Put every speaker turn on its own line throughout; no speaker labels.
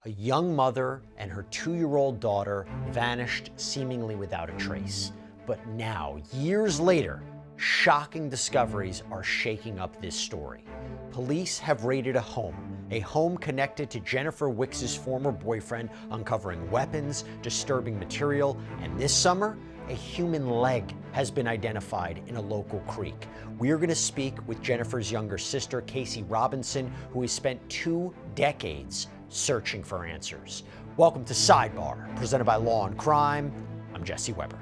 A young mother and her 2-year-old daughter vanished seemingly without a trace. But now, years later, shocking discoveries are shaking up this story. Police have raided a home connected to Jennifer Wix's former boyfriend, uncovering weapons, disturbing material, and this summer, a human leg has been identified in a local creek. We are going to speak with Jennifer's younger sister, Kaye Robinson, who has spent 2 decades searching for answers. Welcome to Sidebar, presented by Law&Crime. I'm Jesse Weber.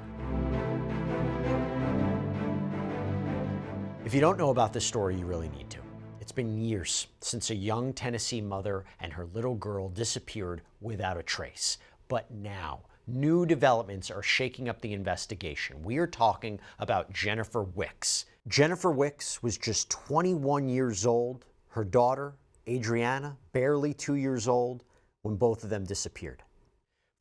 If you don't know about this story, you really need to. It's been years since a young Tennessee mother and her little girl disappeared without a trace. But now, new developments are shaking up the investigation. We are talking about Jennifer Wix. Jennifer Wix was just 21 years old. Her daughter, Adriana, barely 2 years old, when both of them disappeared.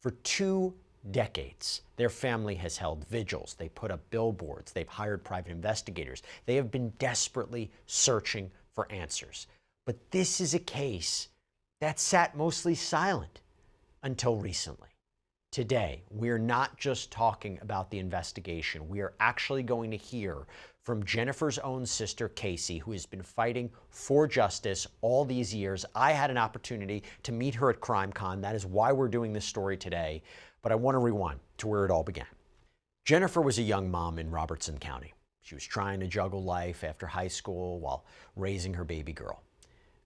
For 2 decades, their family has held vigils. They put up billboards. They've hired private investigators. They have been desperately searching for answers. But this is a case that sat mostly silent until recently. Today, we're not just talking about the investigation. We are actually going to hear from Jennifer's own sister, Kaye, who has been fighting for justice all these years. I had an opportunity to meet her at CrimeCon. That is why we're doing this story today. But I want to rewind to where it all began. Jennifer was a young mom in Robertson County. She was trying to juggle life after high school while raising her baby girl.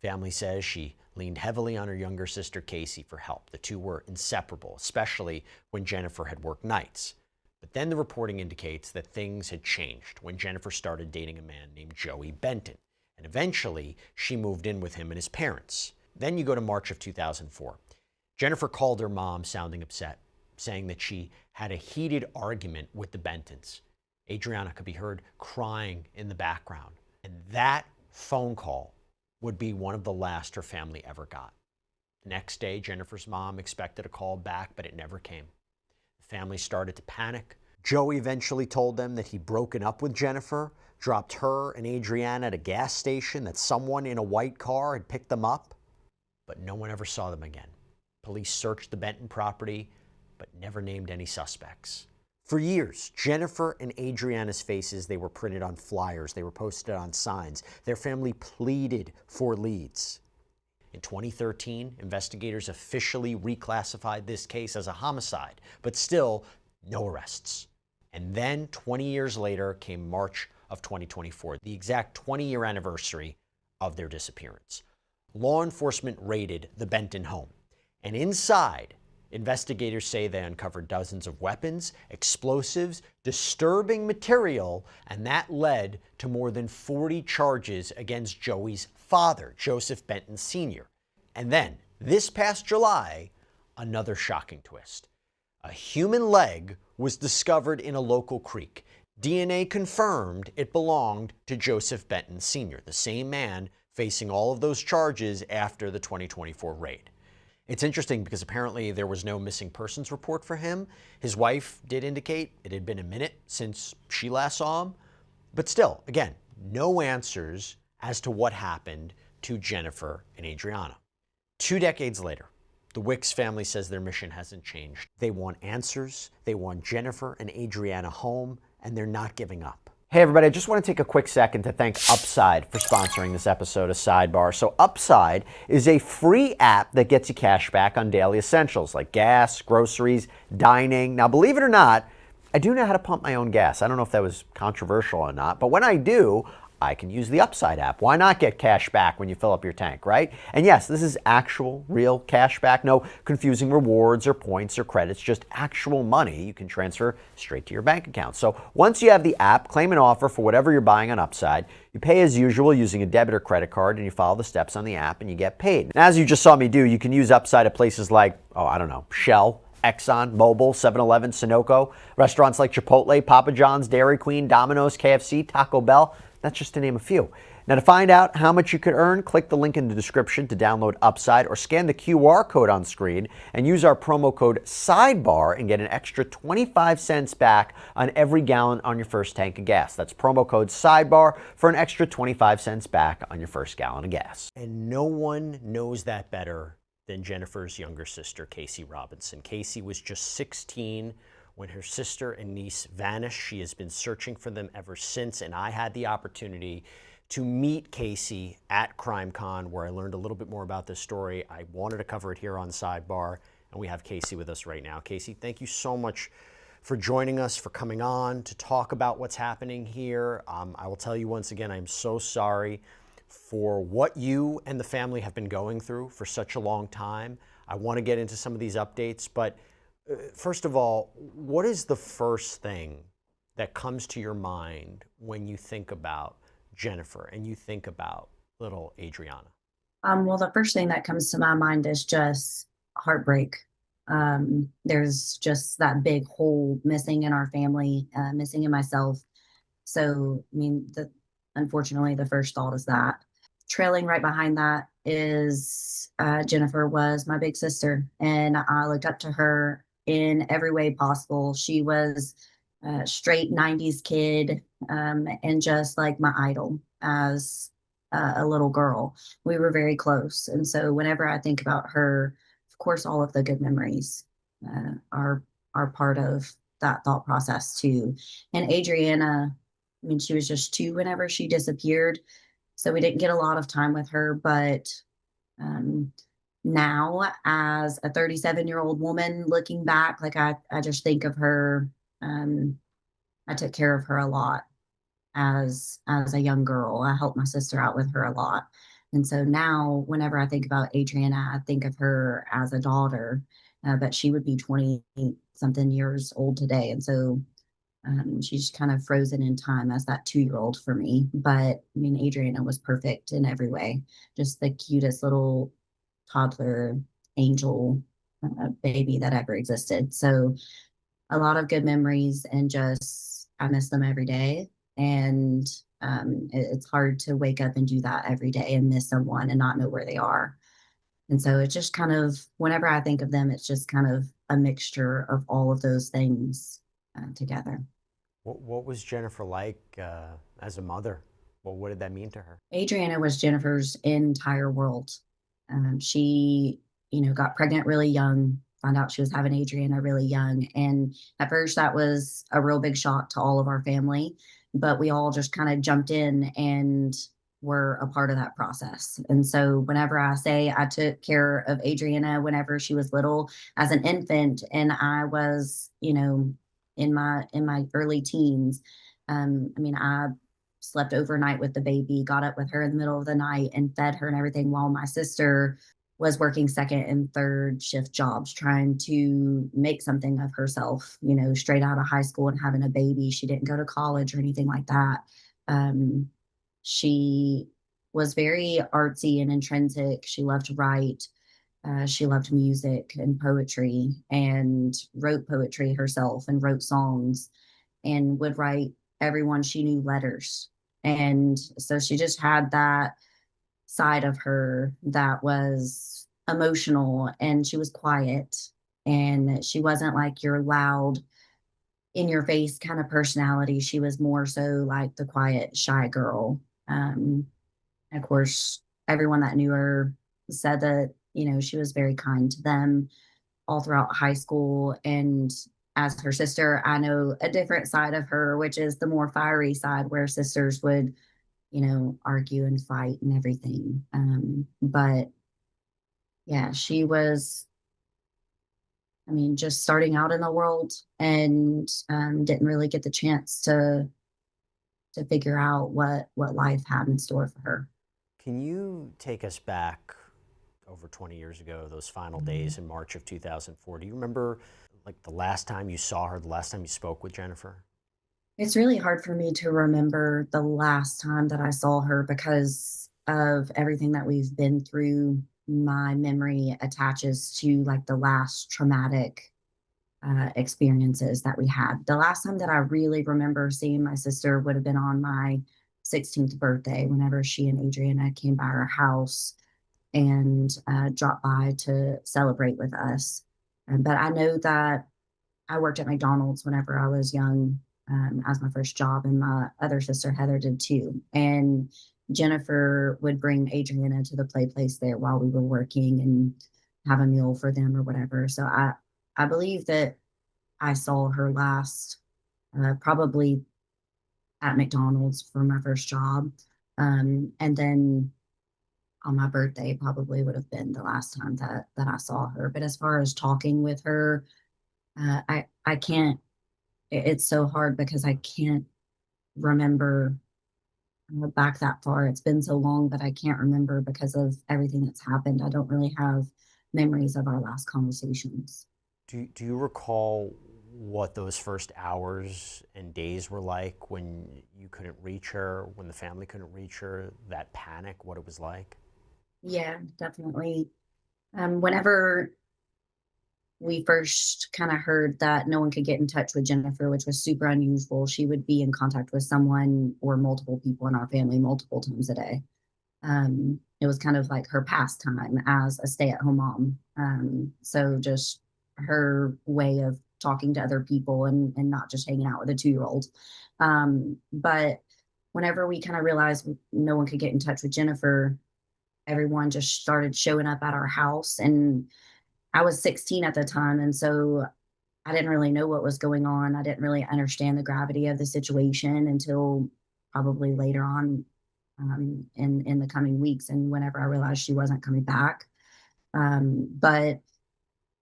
Family says she leaned heavily on her younger sister, Kaye, for help. The two were inseparable, especially when Jennifer had worked nights. But then the reporting indicates that things had changed when Jennifer started dating a man named Joey Benton. And eventually, she moved in with him and his parents. Then you go to March of 2004. Jennifer called her mom sounding upset, saying that she had a heated argument with the Bentons. Adriana could be heard crying in the background. And that phone call would be one of the last her family ever got. The next day, Jennifer's mom expected a call back, but it never came. The family started to panic. Joey eventually told them that he'd broken up with Jennifer, dropped her and Adriana at a gas station, that someone in a white car had picked them up, but no one ever saw them again. Police searched the Benton property, but never named any suspects. For years, Jennifer and Adriana's faces, they were printed on flyers. They were posted on signs. Their family pleaded for leads. In 2013, investigators officially reclassified this case as a homicide, but still no arrests. And then 20 years later came March of 2024, the exact 20-year anniversary of their disappearance. Law enforcement raided the Benton home, and inside, investigators say they uncovered dozens of weapons, explosives, disturbing material, and that led to more than 40 charges against Joey's father, Joseph Benton Sr. And then, this past July, another shocking twist. A human leg was discovered in a local creek. DNA confirmed it belonged to Joseph Benton Sr., the same man facing all of those charges after the 2024 raid. It's interesting because apparently there was no missing persons report for him. His wife did indicate it had been a minute since she last saw him. But still, again, no answers as to what happened to Jennifer and Adriana. 2 decades later, the Wix family says their mission hasn't changed. They want answers, they want Jennifer and Adriana home, and they're not giving up. Hey everybody, I just want to take a quick second to thank Upside for sponsoring this episode of Sidebar. So Upside is a free app that gets you cash back on daily essentials like gas, groceries, dining. Now believe it or not, I do know how to pump my own gas. I don't know if that was controversial or not, but when I do, I can use the Upside app. Why not get cash back when you fill up your tank, right? And yes, this is actual, real cash back. No confusing rewards or points or credits, just actual money you can transfer straight to your bank account. So once you have the app, claim an offer for whatever you're buying on Upside. You pay as usual using a debit or credit card, and you follow the steps on the app and you get paid. And as you just saw me do, you can use Upside at places like, Shell, Exxon, Mobil, 7-Eleven, Sunoco, restaurants like Chipotle, Papa John's, Dairy Queen, Domino's, KFC, Taco Bell. That's just to name a few. Now to find out how much you could earn, click the link in the description to download Upside or scan the QR code on screen and use our promo code SIDEBAR and get an extra 25 cents back on every gallon on your first tank of gas. That's promo code SIDEBAR for an extra 25 cents back on your first gallon of gas. And no one knows that better than Jennifer's younger sister, Casey Robinson. Casey was just 16 when her sister and niece vanished. She has been searching for them ever since, and I had the opportunity to meet Casey at CrimeCon, where I learned a little bit more about this story. I wanted to cover it here on Sidebar, and we have Casey with us right now. Casey, thank you so much for joining us, for coming on to talk about what's happening here. I will tell you once again, I'm so sorry for what you and the family have been going through for such a long time. I want to get into some of these updates, but first of all, what is the first thing that comes to your mind when you think about Jennifer and you think about little Adriana?
Well, the first thing that comes to my mind is just heartbreak. There's just that big hole missing in our family, missing in myself. So, I mean, unfortunately, the first thought is that. Trailing right behind that is Jennifer was my big sister, and I looked up to her in every way possible. She was a straight 90s kid, and just like my idol as a little girl. We were very close. And so whenever I think about her, of course, all of the good memories are part of that thought process too. And Adriana, I mean, she was just 2 whenever she disappeared. So we didn't get a lot of time with her, but um, now as a 37-year-old woman looking back, like I just think of her. I took care of her a lot as a young girl. I helped my sister out with her a lot. And so now whenever I think about Adriana, I think of her as a daughter, but she would be 20 something years old today. And so she's kind of frozen in time as that 2-year-old for me. But I mean, Adriana was perfect in every way, just the cutest little toddler angel baby that ever existed. So a lot of good memories, and just I miss them every day. And it's hard to wake up and do that every day and miss someone and not know where they are. And so it's just kind of, whenever I think of them, it's just kind of a mixture of all of those things together.
What was Jennifer like as a mother? Well, what did that mean to her?
Adriana was Jennifer's entire world. She, got pregnant really young, found out she was having Adriana really young. And at first, that was a real big shock to all of our family. But we all just kind of jumped in and were a part of that process. And so, whenever I say I took care of Adriana whenever she was little as an infant, and I was, in my early teens, I mean, I slept overnight with the baby, got up with her in the middle of the night and fed her and everything, while my sister was working second and third shift jobs trying to make something of herself, straight out of high school and having a baby. She didn't go to college or anything like that. She was very artsy and intrinsic. She loved to write. She loved music and poetry, and wrote poetry herself and wrote songs, and would write everyone she knew letters. And so she just had that side of her that was emotional, and she was quiet, and she wasn't like your loud in your face kind of personality. She was more so like the quiet, shy girl. Of course, everyone that knew her said that, she was very kind to them all throughout high school. And as her sister, I know a different side of her, which is the more fiery side, where sisters would, argue and fight and everything. But yeah, she was, I mean, just starting out in the world, and didn't really get the chance to figure out what life had in store for her.
Can you take us back over 20 years ago, those final days in March of 2004? Do you remember like the last time you saw her, the last time you spoke with Jennifer?
It's really hard for me to remember the last time that I saw her because of everything that we've been through. My memory attaches to like the last traumatic experiences that we had. The last time that I really remember seeing my sister would have been on my 16th birthday, whenever she and Adriana came by our house and dropped by to celebrate with us. But I know that I worked at McDonald's whenever I was young, as my first job, and my other sister Heather did too. And Jennifer would bring Adriana to the play place there while we were working, and have a meal for them or whatever. So I believe that I saw her last probably at McDonald's for my first job. And then on my birthday probably would have been the last time that I saw her. But as far as talking with her, I can't. It's so hard because I can't remember back that far. It's been so long that I can't remember because of everything that's happened. I don't really have memories of our last conversations.
Do you recall what those first hours and days were like when you couldn't reach her, when the family couldn't reach her, that panic, what it was like?
Yeah, definitely. Whenever we first kind of heard that no one could get in touch with Jennifer, which was super unusual, she would be in contact with someone or multiple people in our family multiple times a day. It was kind of like her pastime as a stay-at-home mom. So just her way of talking to other people and not just hanging out with a 2-year-old. But whenever we kind of realized no one could get in touch with Jennifer, everyone just started showing up at our house. And I was 16 at the time. And so I didn't really know what was going on. I didn't really understand the gravity of the situation until probably later on in the coming weeks and whenever I realized she wasn't coming back. But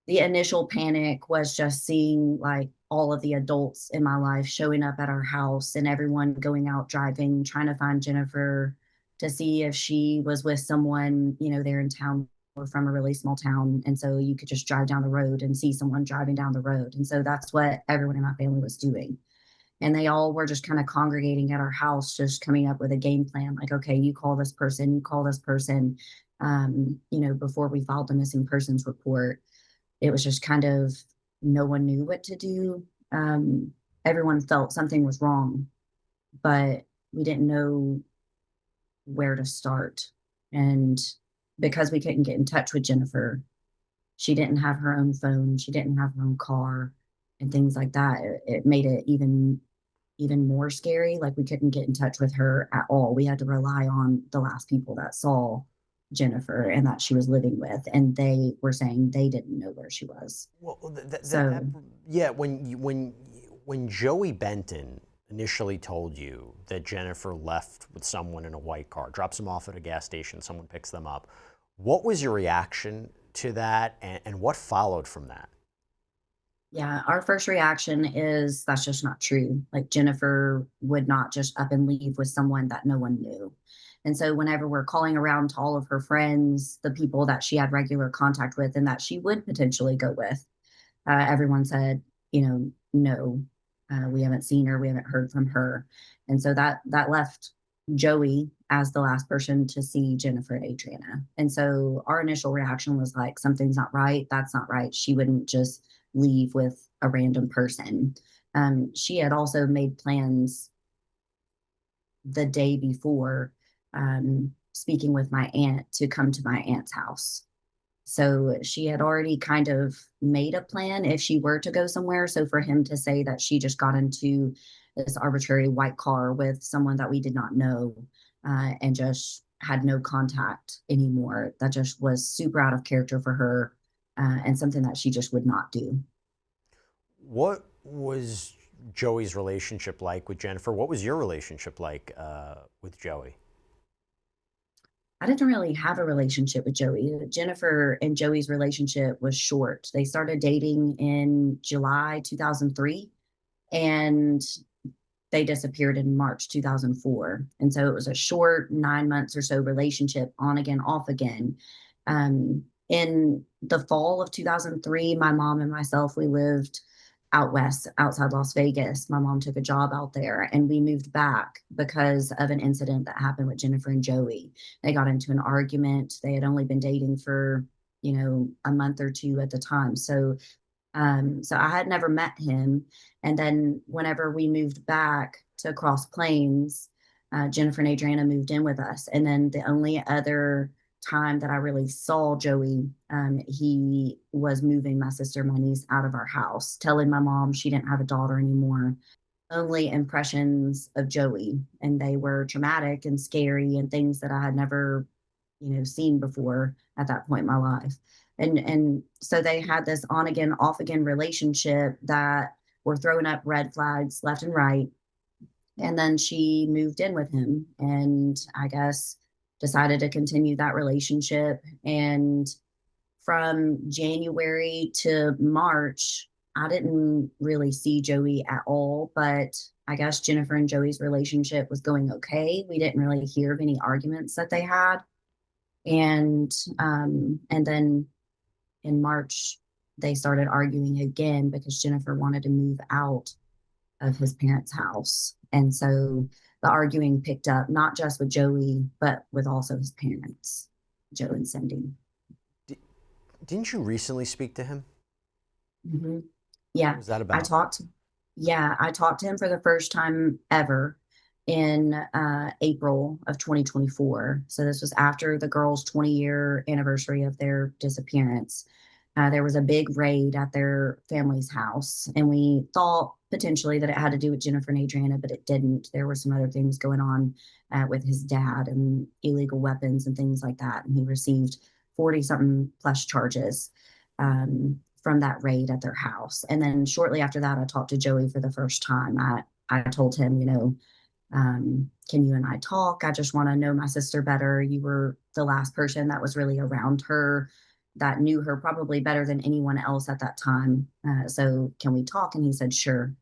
the initial panic was just seeing like all of the adults in my life showing up at our house and everyone going out driving, trying to find Jennifer to see if she was with someone, there in town. We're from a really small town. And so you could just drive down the road and see someone driving down the road. And so that's what everyone in my family was doing. And they all were just kind of congregating at our house, just coming up with a game plan like, okay, you call this person, you call this person. Before we filed the missing persons report, it was just kind of no one knew what to do. Everyone felt something was wrong, but we didn't know where to start. And because we couldn't get in touch with Jennifer, she didn't have her own phone, she didn't have her own car, and things like that. It made it even more scary. Like we couldn't get in touch with her at all. We had to rely on the last people that saw Jennifer and that she was living with, and they were saying they didn't know where she was.
Well,
So
yeah, when Joey Benton initially told you that Jennifer left with someone in a white car, drops them off at a gas station, someone picks them up, what was your reaction to that, and what followed from that?
yeah, our first reaction is that's just not true. Like Jennifer would not just up and leave with someone that no one knew. And so whenever we're calling around to all of her friends, the people that she had regular contact with and that she would potentially go with, everyone said, no, we haven't seen her, we haven't heard from her. And so that left Joey as the last person to see Jennifer and Adriana. And so our initial reaction was like, something's not right. That's not right. She wouldn't just leave with a random person. She had also made plans the day before, speaking with my aunt to come to my aunt's house. So she had already kind of made a plan if she were to go somewhere. So for him to say that she just got into this arbitrary white car with someone that we did not know, and just had no contact anymore, that just was super out of character for her, and something that she just would not do.
What was Joey's relationship like with Jennifer? What was your relationship like with Joey?
I didn't really have a relationship with Joey. Jennifer and Joey's relationship was short. They started dating in July 2003 and they disappeared in March 2004. And so it was a short 9 months or so relationship, on again, off again. In the fall of 2003, my mom and myself, we lived out west outside Las Vegas. My mom took a job out there and we moved back because of an incident that happened with Jennifer and Joey. They got into an argument. They had only been dating for, a month or two at the time. So I had never met him. And then whenever we moved back to Cross Plains, Jennifer and Adriana moved in with us. And then the only other time that I really saw Joey, he was moving my sister, my niece out of our house, telling my mom she didn't have a daughter anymore. Only impressions of Joey, and they were traumatic and scary and things that I had never, seen before at that point in my life. And so they had this on again, off again relationship that were throwing up red flags left and right. And then she moved in with him and I guess decided to continue that relationship. And from January to March, I didn't really see Joey at all, but I guess Jennifer and Joey's relationship was going okay. We didn't really hear of any arguments that they had. And then in March, they started arguing again because Jennifer wanted to move out of his parents' house. And so the arguing picked up not just with Joey, but with also his parents, Joe and Cindy.
Didn't you recently speak to him?
Mm-hmm. Yeah.
What was that
I
about?
talked. Yeah, I talked to him for the first time ever in April of 2024. So this was after the girls' 20-year anniversary of their disappearance. There was a big raid at their family's house, and we thought potentially that it had to do with Jennifer and Adriana, but it didn't. There were some other things going on with his dad and illegal weapons and things like that. And he received 40 something plus charges from that raid at their house. And then shortly after that, I talked to Joey for the first time. I told him, can you and I talk? I just want to know my sister better. You were the last person that was really around her, that knew her probably better than anyone else at that time. So can we talk? And he said, sure.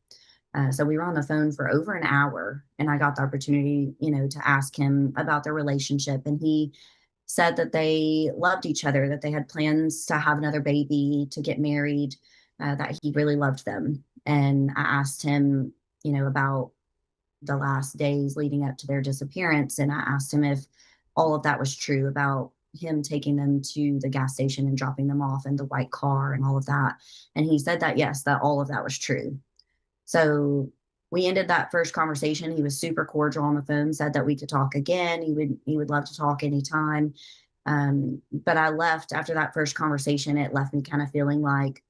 So we were on the phone for over an hour, and I got the opportunity, to ask him about their relationship. And he said that they loved each other, that they had plans to have another baby, to get married, that he really loved them. And I asked him, about the last days leading up to their disappearance. And I asked him if all of that was true about him taking them to the gas station and dropping them off in the white car and all of that. And he said that, yes, that all of that was true. So we ended that first conversation. He was super cordial on the phone, said that we could talk again. He would love to talk anytime. But I left after that first conversation. It left me kind of feeling like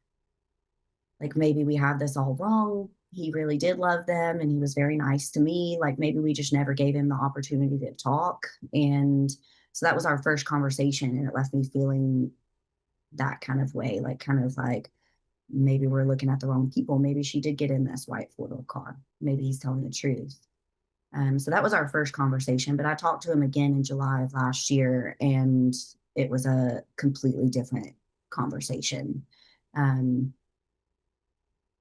maybe we have this all wrong. He really did love them and he was very nice to me. Like maybe we just never gave him the opportunity to talk. And so that was our first conversation, and it left me feeling that kind of way, kind of like maybe we're looking at the wrong people. Maybe she did get in this white four-door car. Maybe he's telling the truth. So that was our first conversation, but I talked to him again in July of last year, and it was a completely different conversation.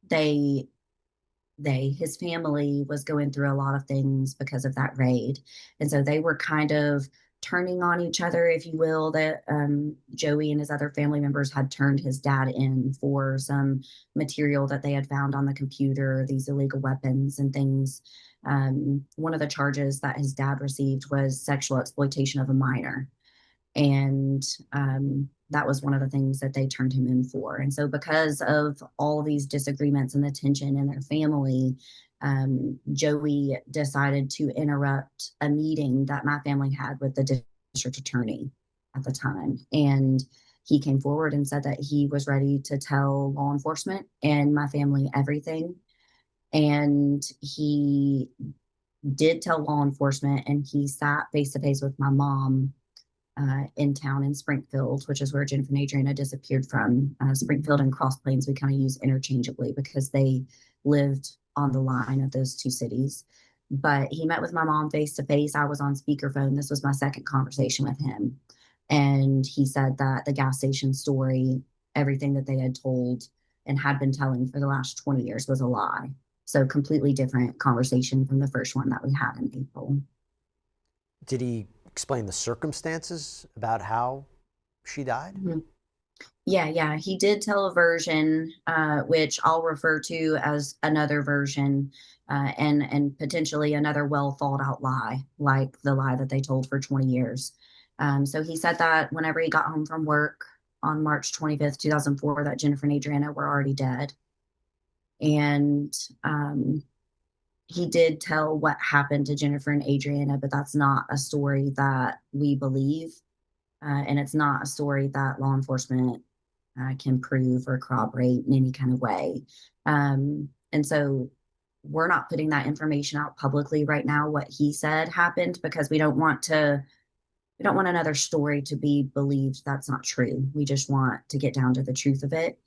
His family was going through a lot of things because of that raid. And so they were kind of turning on each other, if you will, that Joey and his other family members had turned his dad in for some material that they had found on the computer, these illegal weapons and things. One of the charges that his dad received was sexual exploitation of a minor. And that was one of the things that they turned him in for. And so because of all of these disagreements and the tension in their family, Joey decided to interrupt a meeting that my family had with the district attorney at the time. And he came forward and said that he was ready to tell law enforcement and my family everything. And he did tell law enforcement, and he sat face to face with my mom in town in Springfield, which is where Jennifer and Adriana disappeared from. Springfield and Cross Plains we kind of use interchangeably because they lived on the line of those two cities. But he met with my mom face to face. I was on speakerphone. This was my second conversation with him. And he said that the gas station story, everything that they had told and had been telling for the last 20 years was a lie. So completely different conversation from the first one that we had in April.
Did he explain the circumstances about how she died?
Mm-hmm. Yeah. He did tell a version, which I'll refer to as another version, and potentially another well thought out lie, like the lie that they told for 20 years. So he said that whenever he got home from work on March 25th, 2004, that Jennifer and Adriana were already dead. And he did tell what happened to Jennifer and Adriana, but that's not a story that we believe. And it's not a story that law enforcement can prove or corroborate in any kind of way. And so we're not putting that information out publicly right now, what he said happened, because we don't want to we don't want another story to be believed that's not true. We just want to get down to the truth of it.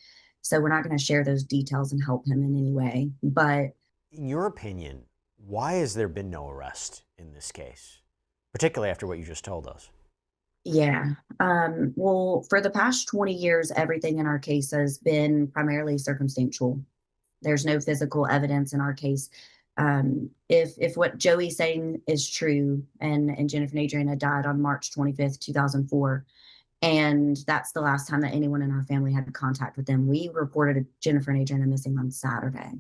So we're not going to share those details and help him in any way. But
In your opinion, why has there been no arrest in this case, particularly after what you just told us?
yeah, well, for the past 20 years, everything in our case has been primarily circumstantial. There's no physical evidence in our case. If what Joey's saying is true, and Jennifer and Adriana died on March 25th, 2004, and that's the last time that anyone in our family had contact with them. We reported Jennifer and Adriana missing on Saturday.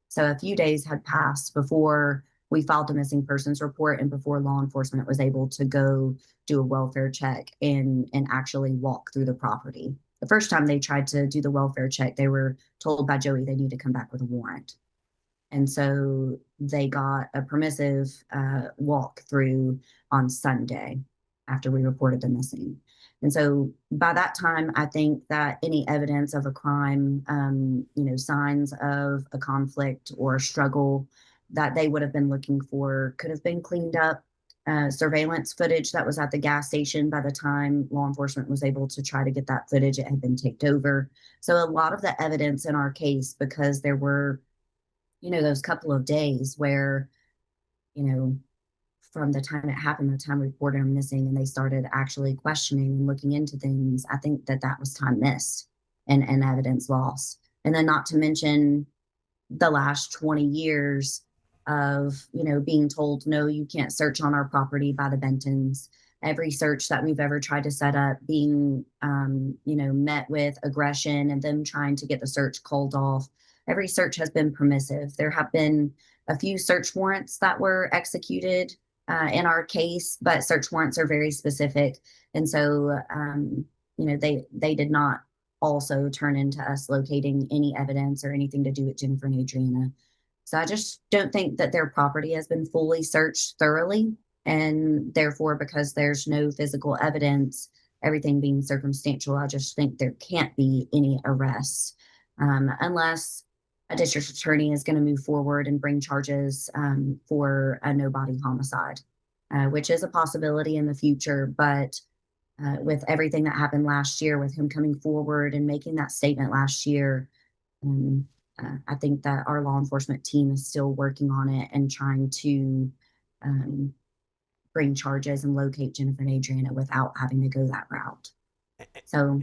So a few days had passed before we filed the missing persons report and before law enforcement was able to go do a welfare check and actually walk through the property. The first time they tried to do the welfare check, they were told by Joey they need to come back with a warrant. And so they got a permissive walk through on Sunday after we reported them missing. And so by that time, I think that any evidence of a crime, signs of a conflict or a struggle that they would have been looking for could have been cleaned up. Surveillance footage that was at the gas station, by the time law enforcement was able to try to get that footage, it had been taped over. So a lot of the evidence in our case, because there were those couple of days where, from the time it happened, the time we reported him missing, and they started actually questioning and looking into things, I think that that was time missed and evidence lost. And then not to mention the last 20 years of, being told, no, you can't search on our property by the Bentons. Every search that we've ever tried to set up being, met with aggression and them trying to get the search called off. Every search has been permissive. There have been a few search warrants that were executed in our case, but search warrants are very specific. And so, they did not also turn into us locating any evidence or anything to do with Jennifer and Adriana. So I just don't think that their property has been fully searched thoroughly. And therefore, because there's no physical evidence, everything being circumstantial, I just think there can't be any arrests unless a district attorney is going to move forward and bring charges for a no body homicide, which is a possibility in the future. But with everything that happened last year, with him coming forward and making that statement last year, I think that our law enforcement team is still working on it and trying to bring charges and locate Jennifer and Adriana without having to go that route. So,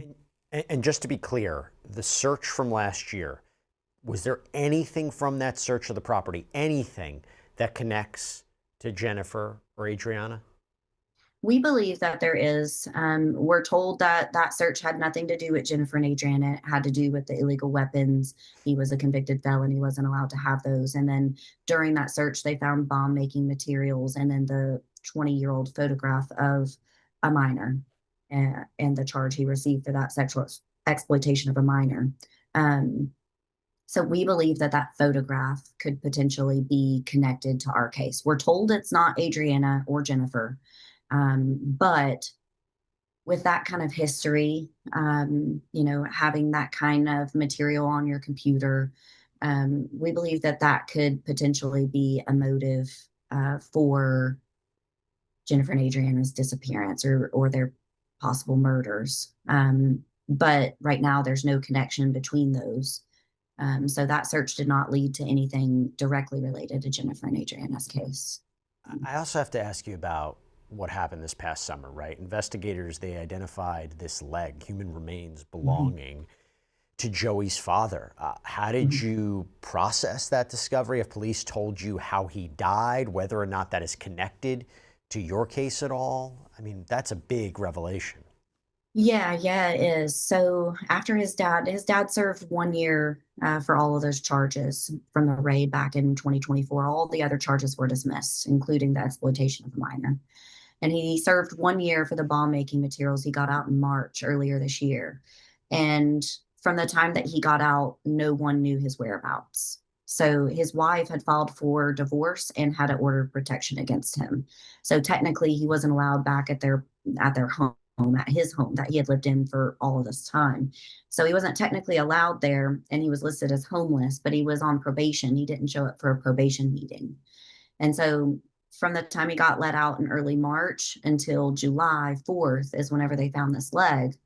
And just to be clear, the search from last year, was there anything from that search of the property, anything that connects to Jennifer or Adriana?
we believe that there is. We're told that that search had nothing to do with Jennifer and Adriana. It had to do with the illegal weapons. He was a convicted felon. He wasn't allowed to have those. And then during that search, they found bomb making materials and then the 20-year-old photograph of a minor and the charge he received for that sexual exploitation of a minor. So we believe that that photograph could potentially be connected to our case. We're told it's not Adriana or Jennifer. But with that kind of history, having that kind of material on your computer, we believe that that could potentially be a motive for Jennifer and Adriana's disappearance or their possible murders. But right now, there's no connection between those. So that search did not lead to anything directly related to Jennifer and Adriana's case.
I also have to ask you about what happened this past summer, right? Investigators, they identified this leg, human remains belonging to Joey's father. How did you process that discovery? Have police told you how he died, whether or not that is connected to your case at all? I mean, that's a big revelation.
Yeah, it is. So after his dad served 1 year for all of those charges from the raid back in 2024. All the other charges were dismissed, including the exploitation of a minor. And he served 1 year for the bomb making materials. He got out in March earlier this year. And from the time that he got out, no one knew his whereabouts. So his wife had filed for divorce and had an order of protection against him. So technically he wasn't allowed back at their home, at his home that he had lived in for all of this time. So he wasn't technically allowed there, and he was listed as homeless, but he was on probation. He didn't show up for a probation meeting. And so from the time he got let out in early March until July 4th is whenever they found this leg.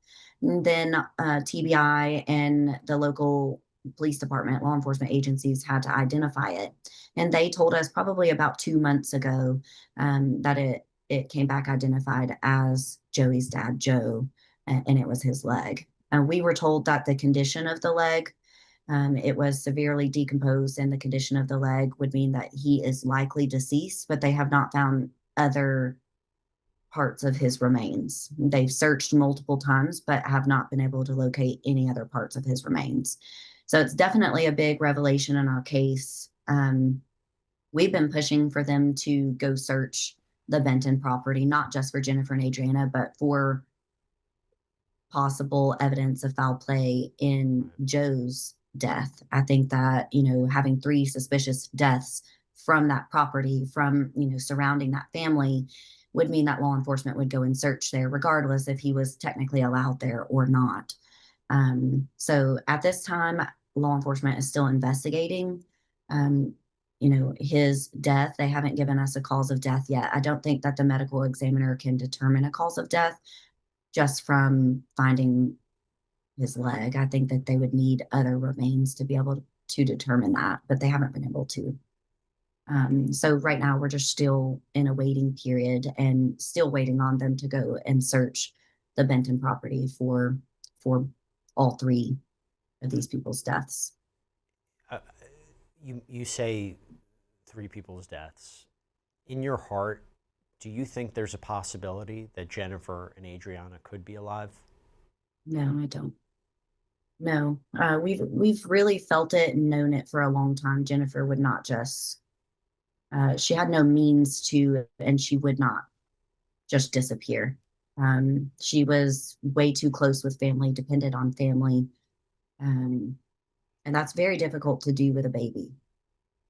And then TBI and the local police department, law enforcement agencies had to identify it. And they told us probably about 2 months ago that it came back identified as Joey's dad, Joe, and it was his leg. We were told that the condition of the leg, it was severely decomposed, and the condition of the leg would mean that he is likely deceased, but they have not found other parts of his remains. They've searched multiple times, but have not been able to locate any other parts of his remains. So it's definitely a big revelation in our case. We've been pushing for them to go search the Benton property, not just for Jennifer and Adriana, but for possible evidence of foul play in Joe's death. I think that, having 3 suspicious deaths from that property, from, surrounding that family, would mean that law enforcement would go and search there, regardless if he was technically allowed there or not. So at this time, law enforcement is still investigating. His death. They haven't given us a cause of death yet. I don't think that the medical examiner can determine a cause of death just from finding his leg. I think that they would need other remains to be able to determine that, but they haven't been able to. So right now we're just still in a waiting period and still waiting on them to go and search the Benton property for all 3 of these people's deaths.
You say 3 people's deaths. In your heart, do you think there's a possibility that Jennifer and Adriana could be alive?
No, I don't. No, we've really felt it and known it for a long time. Jennifer would not just. She had no means to, and she would not just disappear. She was way too close with family, depended on family, and that's very difficult to do with a baby.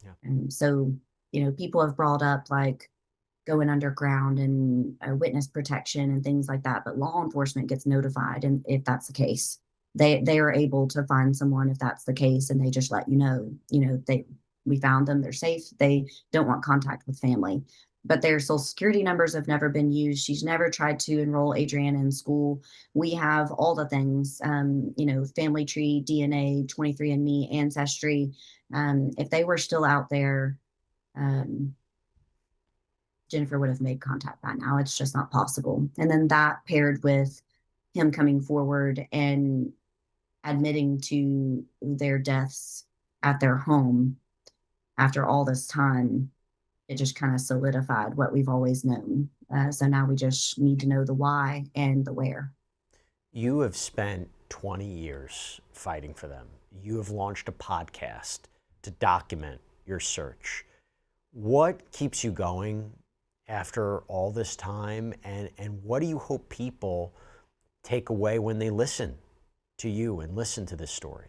Yeah.
And so, people have brought up like going underground and witness protection and things like that, but law enforcement gets notified, and if that's the case, they are able to find someone if that's the case, and they just let you know. We found them, they're safe, they don't want contact with family. But their social security numbers have never been used. She's never tried to enroll Adriana in school. We have all the things, family tree, DNA, 23andMe, Ancestry. If they were still out there, Jennifer would have made contact by now. It's just not possible. And then that paired with him coming forward and admitting to their deaths at their home after all this time, it just kind of solidified what we've always known. So now we just need to know the why and the where.
You have spent 20 years fighting for them. You have launched a podcast to document your search. What keeps you going after all this time, and what do you hope people take away when they listen to you and listen to this story?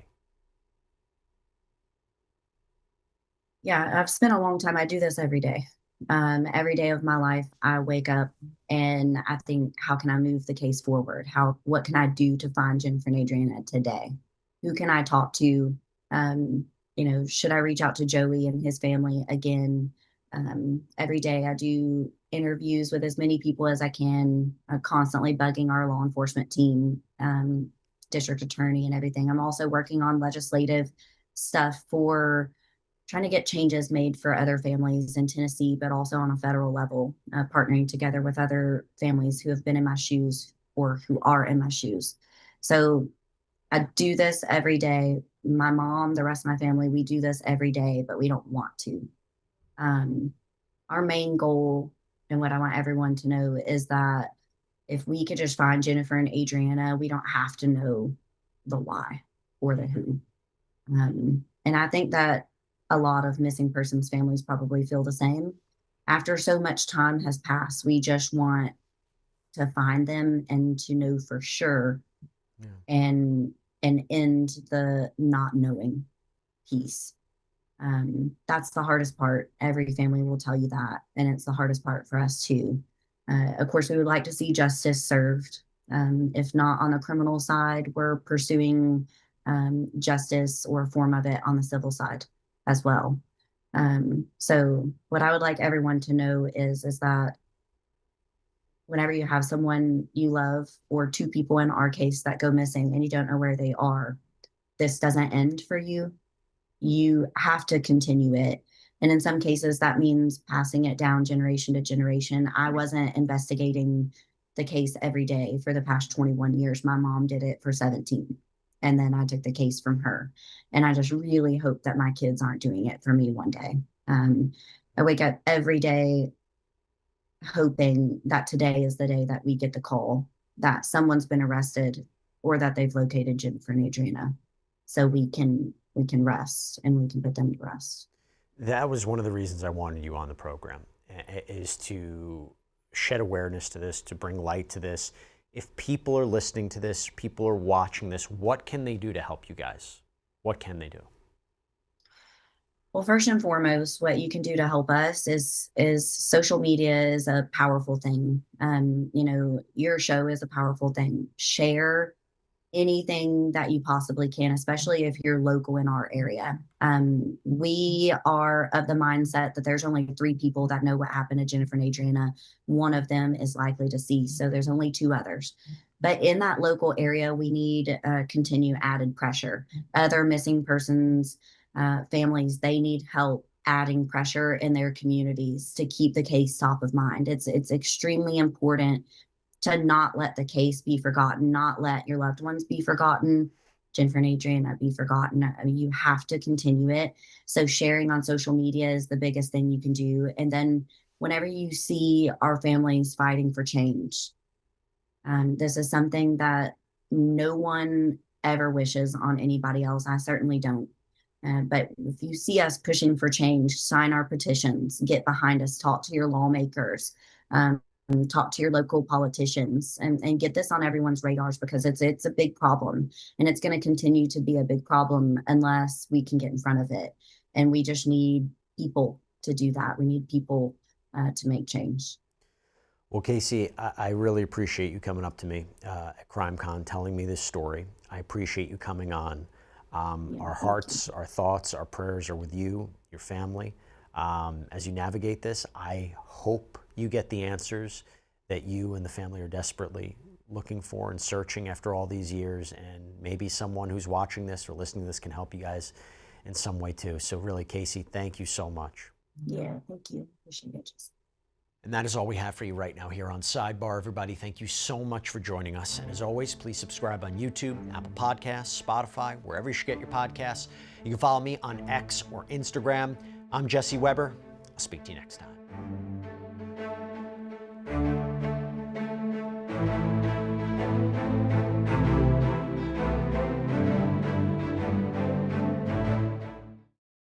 Yeah, I've spent a long time. I do this every day. Every day of my life, I wake up and I think, how can I move the case forward? What can I do to find Jennifer and Adriana today? Who can I talk to? Should I reach out to Joey and his family again? Every day I do interviews with as many people as I can, constantly bugging our law enforcement team, district attorney and everything. I'm also working on legislative stuff for trying to get changes made for other families in Tennessee, but also on a federal level, partnering together with other families who have been in my shoes or who are in my shoes. So I do this every day. My mom, the rest of my family, we do this every day, but we don't want to. Our main goal, and what I want everyone to know, is that if we could just find Jennifer and Adriana, we don't have to know the why or the who. And I think that a lot of missing persons families probably feel the same. After so much time has passed, we just want to find them and to know for sure, yeah, and end the not knowing piece. That's the hardest part. Every family will tell you that, and it's the hardest part for us too. Of course, we would like to see justice served. If not on the criminal side, we're pursuing justice or a form of it on the civil side as well. So what I would like everyone to know is that whenever you have someone you love, or two people in our case that go missing and you don't know where they are, this doesn't end for you. You have to continue it. And in some cases, that means passing it down generation to generation. I wasn't investigating the case every day for the past 21 years. My mom did it for 17. And then I took the case from her. And I just really hope that my kids aren't doing it for me one day. I wake up every day hoping that today is the day that we get the call that someone's been arrested or that they've located Jennifer and Adriana, so we can rest and we can put them to rest.
That was one of the reasons I wanted you on the program, is to shed awareness to this, to bring light to this. If people are listening to this, people are watching this, what can they do to help you guys? What can they do?
Well, first and foremost, what you can do to help us is social media is a powerful thing. Your show is a powerful thing. Share anything that you possibly can, especially if you're local in our area. We are of the mindset that there's only 3 people that know what happened to Jennifer and Adriana. One of them is likely deceased, so there's only 2 others. But in that local area, we need continue added pressure. Other missing persons, families, they need help adding pressure in their communities to keep the case top of mind. It's extremely important to not let the case be forgotten, not let your loved ones be forgotten, Jennifer and Adriana be forgotten. I mean, you have to continue it. So sharing on social media is the biggest thing you can do. And then whenever you see our families fighting for change, this is something that no one ever wishes on anybody else. I certainly don't. But if you see us pushing for change, sign our petitions, get behind us, talk to your lawmakers, talk to your local politicians, and get this on everyone's radars, because it's a big problem, and it's going to continue to be a big problem unless we can get in front of it. And we just need people to do that. We need people to make change.
Well, Casey, I really appreciate you coming up to me at CrimeCon, telling me this story. I appreciate you coming on. Our hearts, our thoughts, our prayers are with you, your family. As you navigate this, I hope you get the answers that you and the family are desperately looking for and searching after all these years. And maybe someone who's watching this or listening to this can help you guys in some way too. So really, Casey, thank you so much.
Yeah, thank you. Appreciate it.
And that is all we have for you right now here on Sidebar. Everybody, thank you so much for joining us. And as always, please subscribe on YouTube, Apple Podcasts, Spotify, wherever you should get your podcasts. You can follow me on X or Instagram. I'm Jesse Weber. I'll speak to you next time.